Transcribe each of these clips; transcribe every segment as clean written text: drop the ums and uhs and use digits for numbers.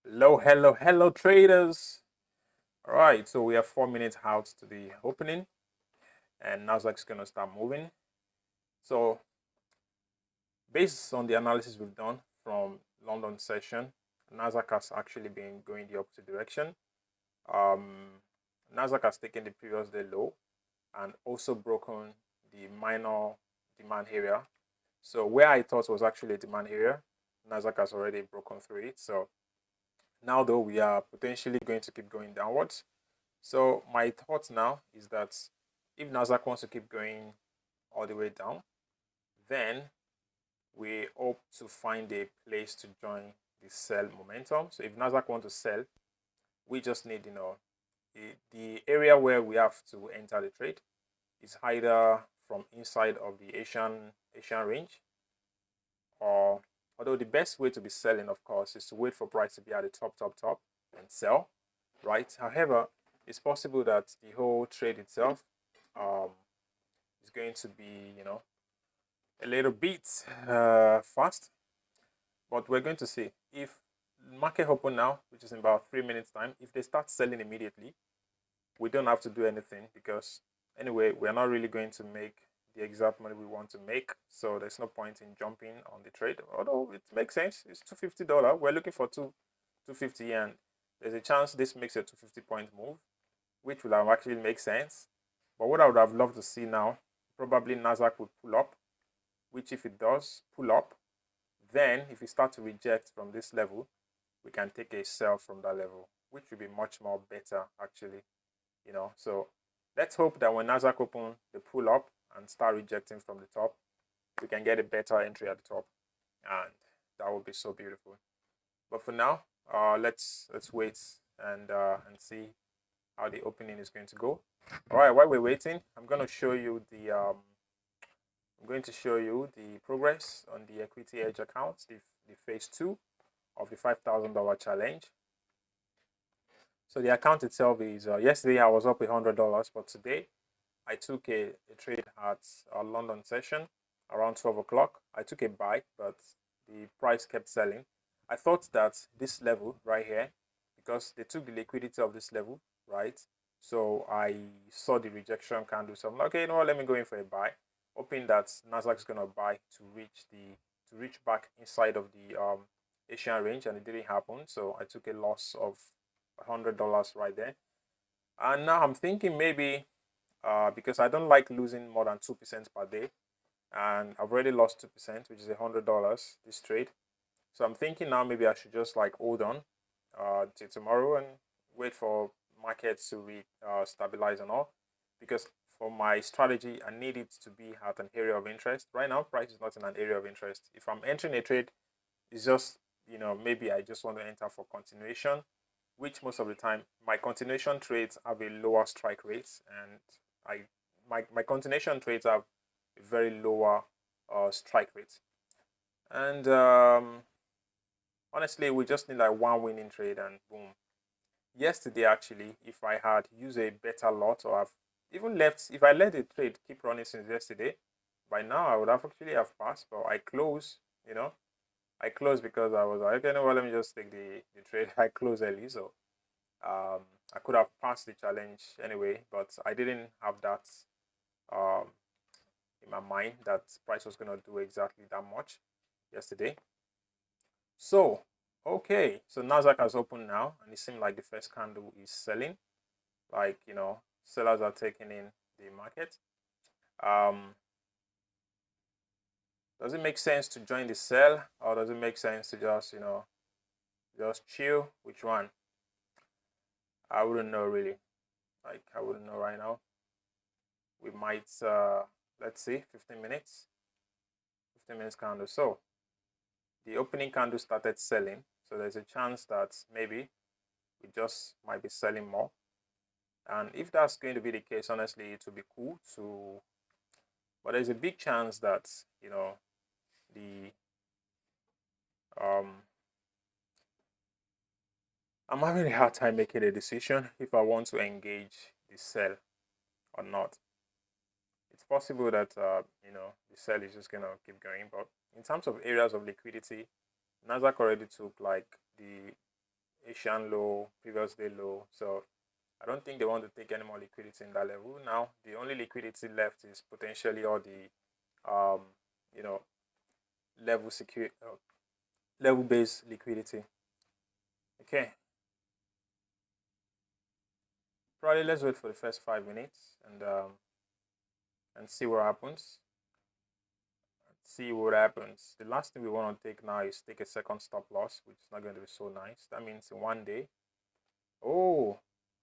Hello, traders. All right, so we have 4 minutes out to the opening, and Nasdaq's gonna start moving. So, based on the analysis we've done from London session, Nasdaq has actually been going the opposite direction. Um, Nasdaq has taken the previous day low and also broken the minor demand area. So, where I thought was actually a demand area, Nasdaq has already broken through it. So, now though, we are potentially going to keep going downwards. So my thought now is that if Nasdaq wants to keep going all the way down, then we hope to find a place to join the sell momentum. So if Nasdaq want to sell, we just need, the area where we have to enter the trade is either from inside of the Asian range, or although the best way to be selling, of course, is to wait for price to be at the top and sell, right? However, it's possible that the whole trade itself um, is going to be, a little bit fast, but we're going to see. If market open now, which is in about 3 minutes time, if they start selling immediately, we don't have to do anything because anyway, we're not really going to make the exact money we want to make. So there's no point in jumping on the trade. Although it makes sense. It's $250. We're looking for 250, and there's a chance this makes a 250-point move, which will have actually make sense. But what I would have loved to see now, probably Nasdaq would pull up, which if it does pull up, then if we start to reject from this level, we can take a sell from that level, which will be much more better actually. So let's hope that when Nasdaq open, they pull up and start rejecting from the top, we can get a better entry at the top, and that would be so beautiful. But for now, let's wait and see how the opening is going to go. All right, while we're waiting, I'm going to show you the progress on the Equity Edge account, the phase 2 of the $5,000 challenge. So the account itself is yesterday I was up $100, but today I took a trade at a London session around 12 o'clock. I took a buy, but the price kept selling. I thought that this level right here, because they took the liquidity of this level, right? So I saw the rejection candle. So I'm like, okay, let me go in for a buy, hoping that Nasdaq is gonna buy to reach back inside of the Asian range, and it didn't happen. So I took a loss of $100 right there. And now I'm thinking maybe because I don't like losing more than 2% per day, and I've already lost 2%, which is $100 this trade. So I'm thinking now maybe I should just like hold on till tomorrow and wait for markets to stabilize and all, because for my strategy I need it to be at an area of interest. Right now price is not in an area of interest. If I'm entering a trade, it's just maybe I just want to enter for continuation, which most of the time my continuation trades have a lower strike rate, and my continuation trades have a very lower strike rate. And honestly, we just need like one winning trade and boom. Yesterday, actually, if I had used a better lot, or I've even left, if I let the trade keep running since yesterday, by now I would have actually have passed. But I closed, I closed because I was like, okay, no, well, let me just take the trade. I closed early, so I could have passed the challenge anyway, but I didn't have that um, in my mind that price was going to do exactly that much yesterday. So, okay, so Nasdaq has opened now, and it seems like the first candle is selling. Like, sellers are taking in the market. Um, does it make sense to join the sell, or does it make sense to just chill? Which one? I wouldn't know really. Like, I wouldn't know right now. We might, let's see, 15 minutes. 15 minutes candle. So, the opening candle started selling. So, there's a chance that maybe we just might be selling more. And if that's going to be the case, honestly, it would be cool to. But there's a big chance that the I'm having a hard time making a decision if I want to engage the sell or not. It's possible that the sell is just gonna keep going, but in terms of areas of liquidity, Nasdaq already took like the Asian low, previous day low. So I don't think they want to take any more liquidity in that level. Now the only liquidity left is potentially all the you know, level based liquidity. Okay, probably let's wait for the first 5 minutes and see what happens. See what happens. The last thing we want to take now is take a second stop loss, which is not going to be so nice. That means in one day. Oh,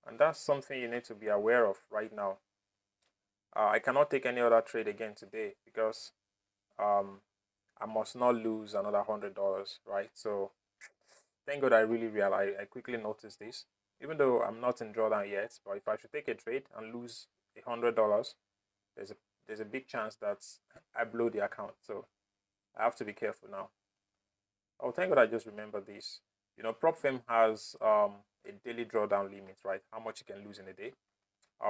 and that's something you need to be aware of right now. I cannot take any other trade again today because um, I must not lose another $100, right? So thank God I really realized, I quickly noticed this. Even though I'm not in drawdown yet, but if I should take a trade and lose $100, there's a big chance that I blow the account. So I have to be careful now. Oh, thank God I just remembered this. You know, prop firm has a daily drawdown limit, right? How much you can lose in a day.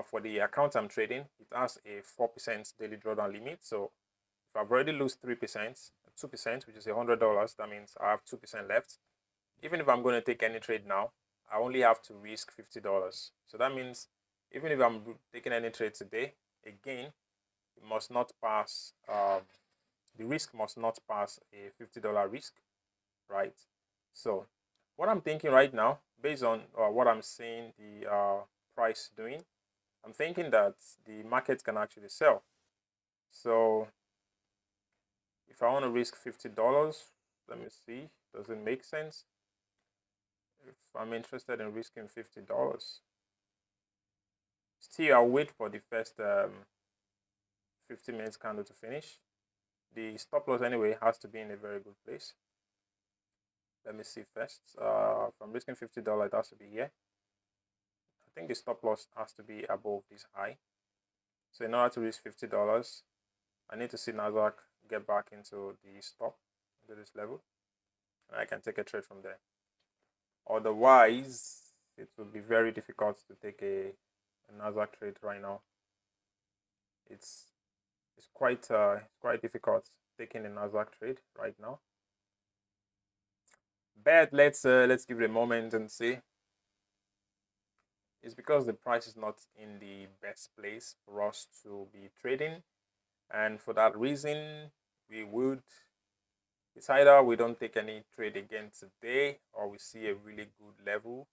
For the account I'm trading, it has a 4% daily drawdown limit. So if I've already lost 3%, 2%, which is $100, that means I have 2% left. Even if I'm going to take any trade now, I only have to risk $50. So that means even if I'm taking any trade today, again, it must not pass, the risk must not pass a $50 risk, right? So what I'm thinking right now, based on what I'm seeing the price doing, I'm thinking that the market can actually sell. So if I want to risk $50, let me see, does it make sense? If I'm interested in risking $50, still I'll wait for the first 50 minutes candle to finish. The stop loss anyway has to be in a very good place. Let me see first. If I'm risking $50, it has to be here. I think the stop loss has to be above this high. So in order to risk $50, I need to see NASDAQ get back into the stop, into this level, and I can take a trade from there. Otherwise, it will be very difficult to take a NASDAQ trade right now. It's quite difficult taking a NASDAQ trade right now. But let's give it a moment and see. It's because the price is not in the best place for us to be trading, and for that reason, it's either we don't take any trade again today, or we see a really good level,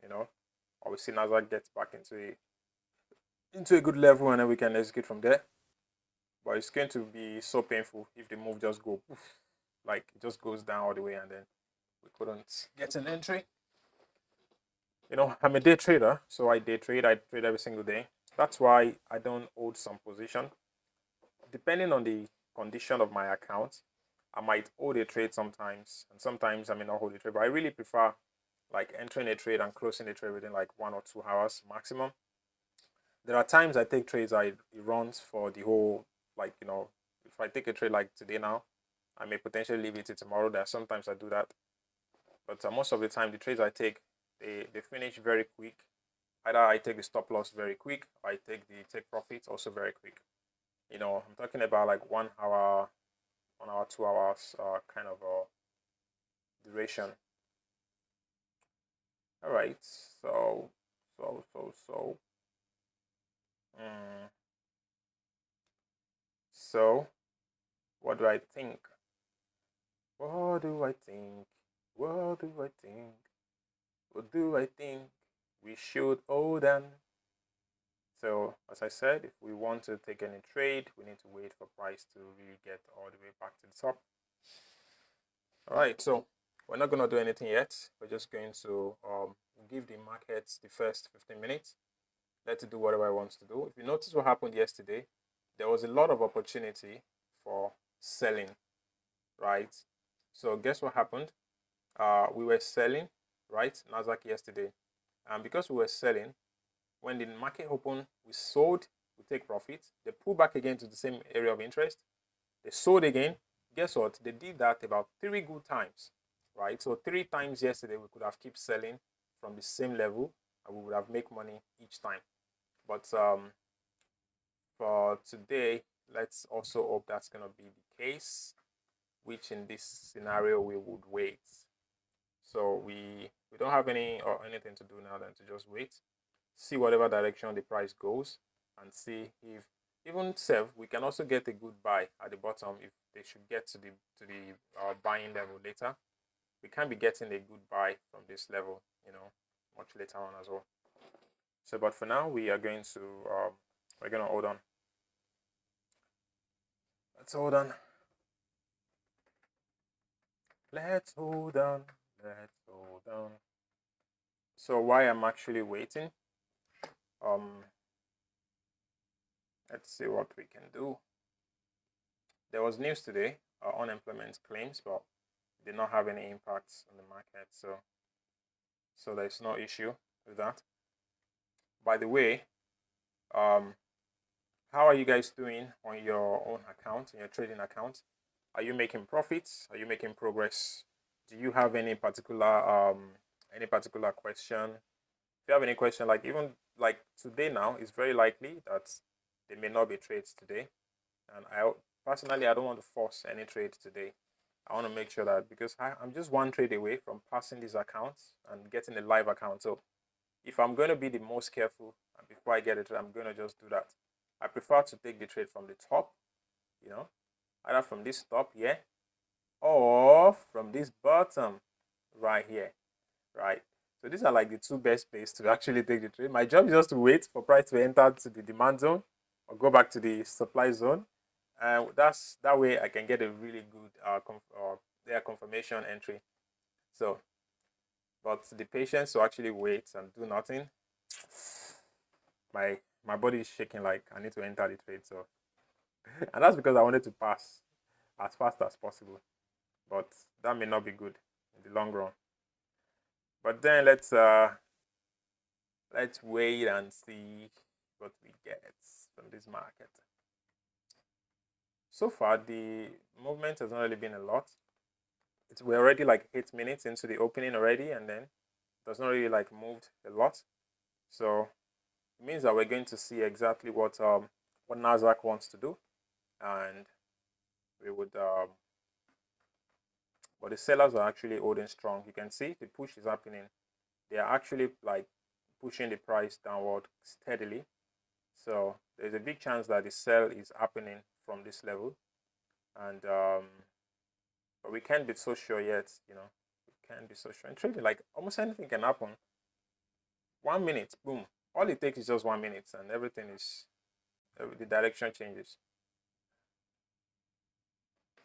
you know, or we see NASDAQ gets back into a good level, and then we can execute from there. But it's going to be so painful if the move just go poof, like it just goes down all the way, and then we couldn't get an entry. You know, I'm a day trader, so I trade every single day. That's why I don't hold some position. Depending on the condition of my account, I might hold a trade sometimes, and sometimes I may not hold a trade. But I really prefer like entering a trade and closing a trade within like 1 or 2 hours maximum. There are times I take trades, it runs for the whole, like, you know, if I take a trade like today now, I may potentially leave it till tomorrow. There are sometimes I do that, but most of the time the trades I take, they finish very quick. Either I take the stop loss very quick, or I take the take profit also very quick. You know, I'm talking about like 1 hour, 1 hour, 2 hours kind of duration. All right, so so what do I think? What do I think? What do I think? What do I think we should hold on? So as I said, if we want to take any trade, we need to wait for price to really get all the way back to the top. All right, so we're not going to do anything yet. We're just going to give the markets the first 15 minutes. Let it do whatever it wants to do. If you notice what happened yesterday, there was a lot of opportunity for selling, right? So guess what happened? We were selling, right? NASDAQ yesterday. And because we were selling, when the market opened, we sold, we take profit. They pull back again to the same area of interest. They sold again. Guess what? They did that about 3 good times, right? So 3 times yesterday, we could have kept selling from the same level, and we would have made money each time. But for today, let's also hope that's going to be the case, which in this scenario we would wait. So we we don't have anything to do now than to just wait, see whatever direction the price goes, and see if even self we can also get a good buy at the bottom if they should get to the buying level later. We can be getting a good buy from this level, much later on as well. So, but for now, we are going to we're gonna hold on. Let's hold on. Let's hold on. Let's hold on. So, why I'm actually waiting? Let's see what we can do. There was news today, unemployment claims, but did not have any impacts on the market, so there's no issue with that. By the way, how are you guys doing on your own account, in your trading account? Are you making profits? Are you making progress? Do you have any particular question? If you have any question, like even like today now, it's very likely that there may not be trades today, and I personally don't want to force any trade today. I want to make sure that, because I'm just one trade away from passing these accounts and getting a live account. So if I'm going to be the most careful before I get it, I'm going to just do that. I prefer to take the trade from the top, either from this top here or from this bottom right here, right? So these are like the two best places to actually take the trade. My job is just to wait for price to enter to the demand zone or go back to the supply zone. And that way I can get a really good confirmation entry. So, but the patience to actually wait and do nothing, my body is shaking like I need to enter the trade. So, and that's because I wanted to pass as fast as possible, but that may not be good in the long run. But then let's wait and see what we get from this market. So far, the movement has not really been a lot. We're already like 8 minutes into the opening already, and then it has not really like moved a lot. So it means that we're going to see exactly what NASDAQ wants to do, and we would. But the sellers are actually holding strong. You can see the push is happening. They are actually like pushing the price downward steadily. So there's a big chance that the sell is happening from this level, and but we can't be so sure yet. We can't be so sure. In trading, like almost anything can happen. 1 minute, boom. All it takes is just 1 minute, and everything is the direction changes.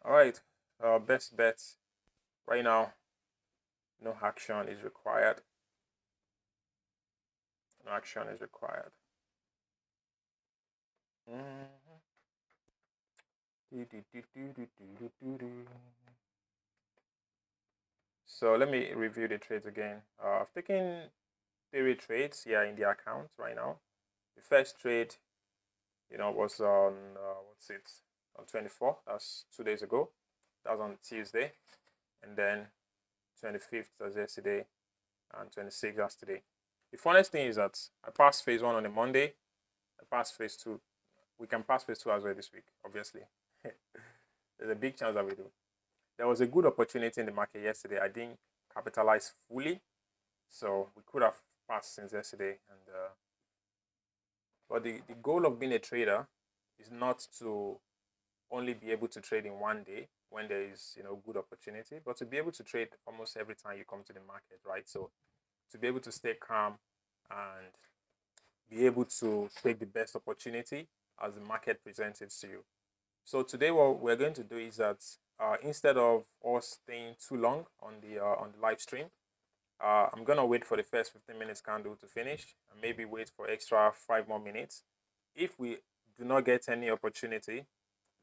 All right, best bets right now. No action is required. No action is required. So let me review the trades again. I've taken 3 trades here in the account right now. The first trade, was on on 24. That's 2 days ago. That was on Tuesday, and then 25th was yesterday, and 26th was today. The funniest thing is that I passed phase 1 on a Monday. I passed phase 2. We can pass phase 2 as well this week, obviously. There's a big chance that we do. There was a good opportunity in the market yesterday. I didn't capitalize fully, so we could have passed since yesterday. And but the goal of being a trader is not to only be able to trade in one day when there is good opportunity, but to be able to trade almost every time you come to the market, right? So to be able to stay calm and be able to take the best opportunity as the market presents it to you. So today what we're going to do is that instead of us staying too long on the live stream, I'm gonna wait for the first 15 minutes candle to finish and maybe wait for extra 5 more minutes. If we do not get any opportunity,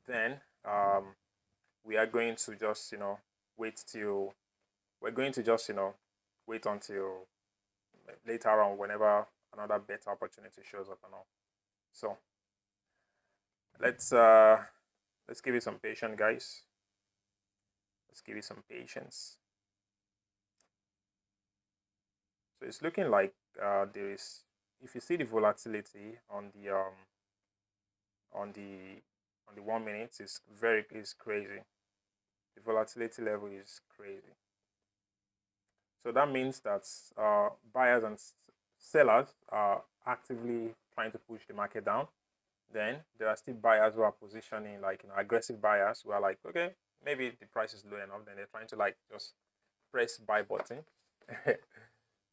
then we are going to just wait until later on whenever another better opportunity shows up and all. So let's give it some patience, guys. Let's give it some patience. So it's looking like there is, if you see the volatility on the 1 minute, is crazy. The volatility level is crazy. So that means that buyers and sellers are actively trying to push the market down. Then there are still buyers who are positioning, like, aggressive buyers who are like, okay, maybe the price is low enough. Then they're trying to like just press buy button. But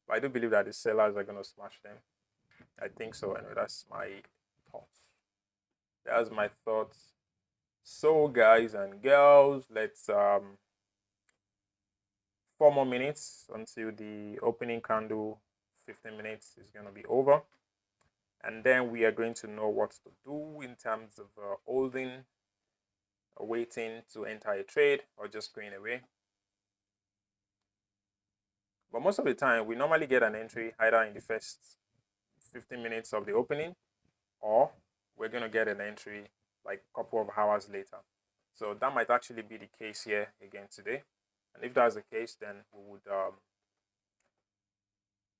I do believe that the sellers are gonna smash them. I think so. Anyway, that's my thoughts. That's my thoughts. So guys and girls, let's 4 more minutes until the opening candle. 15 minutes is gonna be over, and then we are going to know what to do in terms of holding, waiting to enter a trade, or just going away. But most of the time, we normally get an entry either in the first 15 minutes of the opening, or we're going to get an entry like a couple of hours later. So that might actually be the case here again today. And if that's the case, then we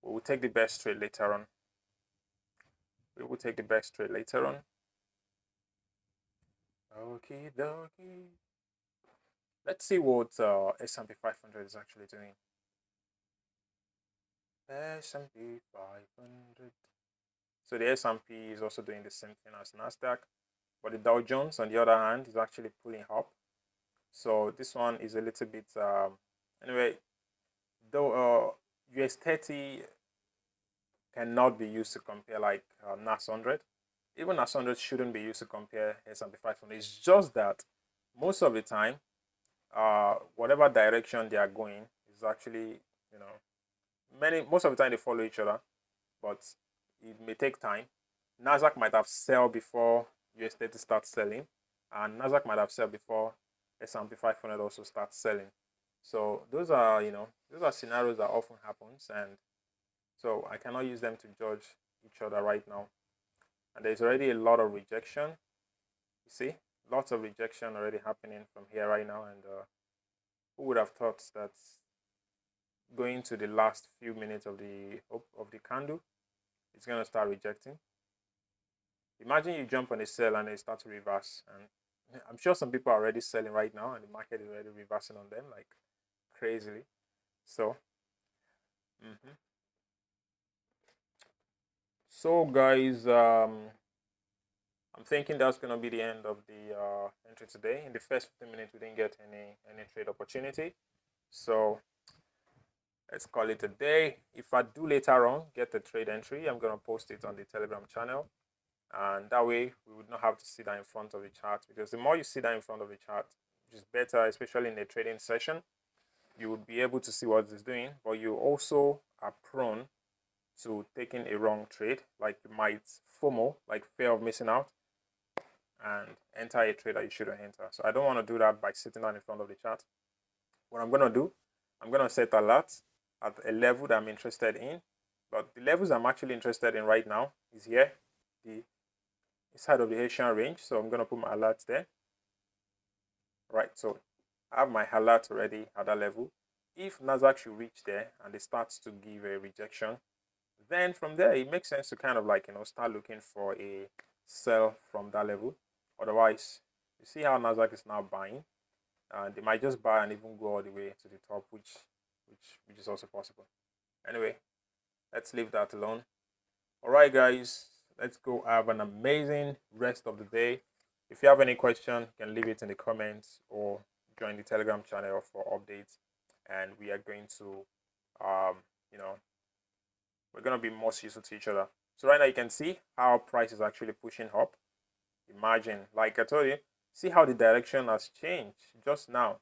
will take the best trade later on. We will take the best trade later on. Okay, dokie. Let's see what S&P 500 is actually doing. S&P 500. So the S&P is also doing the same thing as NASDAQ, but the Dow Jones, on the other hand, is actually pulling up. So this one is a little bit anyway. Though US 30 cannot be used to compare like NAS 100. Even NAS 100 shouldn't be used to compare S&P 500. It's just that most of the time, whatever direction they are going is actually, most of the time they follow each other, but it may take time. NASDAQ might have sell before US 30 starts selling, and NASDAQ might have sell before S&P 500 also starts selling. So those are, those are scenarios that often happens, and so I cannot use them to judge each other right now. And there's already a lot of rejection. You see, lots of rejection already happening from here right now, and who would have thought that going to the last few minutes of the candle, it's going to start rejecting. Imagine you jump on a sell and they start to reverse, and I'm sure some people are already selling right now, and the market is already reversing on them like crazily. So so guys, I'm thinking that's going to be the end of the entry today. In the first 15 minutes, we didn't get any trade opportunity, so let's call it a day. If I do later on get the trade entry, I'm going to post it on the Telegram channel, and that way we would not have to sit down in front of the chart, because the more you sit down in front of the chart, which is better, especially in a trading session, you would be able to see what it's doing, but you also are prone to taking a wrong trade. Like you might FOMO, like fear of missing out, and enter a trade that you shouldn't enter. So I don't want to do that by sitting down in front of the chart. What I'm going to do, I'm going to set alerts at a level that I'm interested in. But the levels I'm actually interested in right now is here, the side of the Asian range. So I'm going to put my alerts there. Right, so I have my alert already at that level. If NASDAQ should reach there and it starts to give a rejection, then from there it makes sense to kind of like, start looking for a sell from that level. Otherwise, you see how NASDAQ is now buying, and they might just buy and even go all the way to the top, which is also possible. Anyway, let's leave that alone. All right, guys, let's go have an amazing rest of the day. If you have any question, you can leave it in the comments or join the Telegram channel for updates, and we are going to we're going to be most useful to each other. So right now you can see how price is actually pushing up. Imagine, like I told you, see how the direction has changed just now.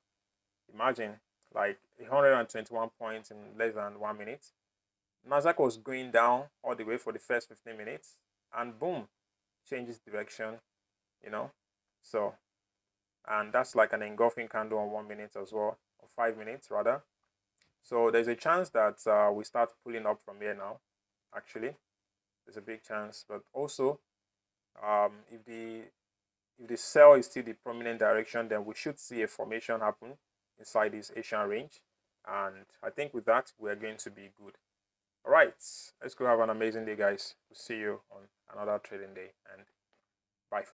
Imagine like 121 points in less than 1 minute. NASDAQ was going down all the way for the first 15 minutes, and boom, changes direction, So, and that's like an engulfing candle on 1 minute as well, or 5 minutes rather. So there's a chance that we start pulling up from here now. Actually, there's a big chance, but also if the sell is still the prominent direction, then we should see a formation happen inside this Asian range, and I think with that we're going to be good. All right, let's go have an amazing day, guys. We'll see you on another trading day, and